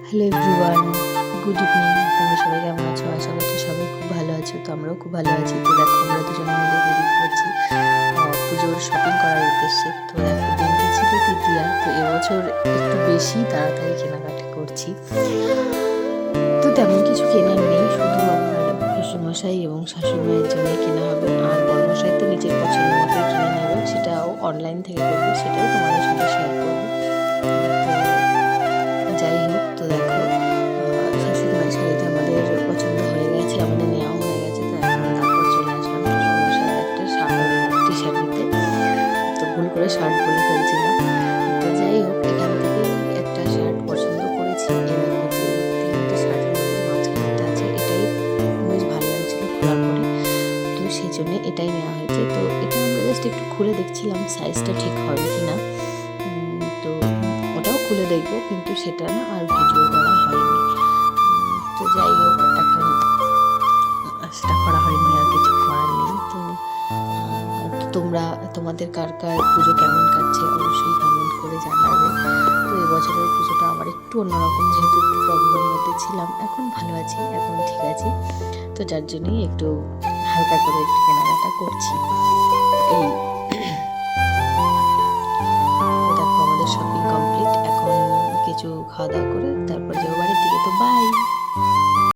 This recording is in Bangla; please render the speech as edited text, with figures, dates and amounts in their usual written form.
Hello everyone, good evening. তোমরা সবাই কেমন আছো? আশা করছি সবাই খুব ভালো আছো। তো আমরাও খুব ভালো আছি। তো দেখো, আমরা দুজনে মিলে বেরিয়ে পড়েছি পুজোর শপিং করার উদ্দেশ্যে। তো দেখো, দিনটি ছিল তৃতীয়া। তো এবছর একটু বেশি তাড়াতাড়ি কেনাকাটা করছি। তো তেমন কিছু কেনার নেই, শুধু আমার শ্বশুরমশাই এবং শাশুড়িমায়ের জন্যই কেনা হবে। আর বড়মশাই তো নিজের পছন্দ মতোই কিনে নেবে, সেটাও অনলাইন থেকে করবে, সেটাও তোমাদের সঙ্গে শেয়ার করবো। তো যাই হোক, তো দেখো, শাশুড়ি মায়ের শাড়িটা আমাদের পছন্দ হয়ে গেছে, আমাদের নেওয়া হয়ে গেছে। তো এখন তারপর চলে আসলাম শ্বশুরমশাইয়ের একটা টি শার্ট নিতে। তো ভুল করে শার্ট বলে ফেলছিলাম। তো যাই হোক, এখান থেকে একটা শার্ট পছন্দ করেছি। এ দেখো, যে তিনটে শার্টের মধ্যে যে মাঝখানেরটা আছে, এটাই বেশ ভালো লাগছিল খোলার পরে। তো সেই জন্য এটাই নেওয়া হয়েছে। তো এটা আমরা জাস্ট একটু খুলে দেখছিলাম সাইজটা ঠিক হবে কি না। তো ওটাও খুলে দেখবো, কিন্তু সেটা না আর ভিডিও করা হয়নি। তো যাই হোক, এখন সেটা করা হয়নি, আর কিছু করার নেই। তো তোমরা, তোমাদের কার কার পুজো কেমন কাটছে অবশ্যই কমেন্ট করে জানাবে। তো এবছরের পুজোটা আমার একটু অন্যরকম, যেহেতু একটু প্রবলেমের মধ্যে ছিলাম। এখন ভালো আছি, এখন ঠিক আছি। তো যার জন্যই একটু হালকা করে একটু কেনাকাটা করছি, এই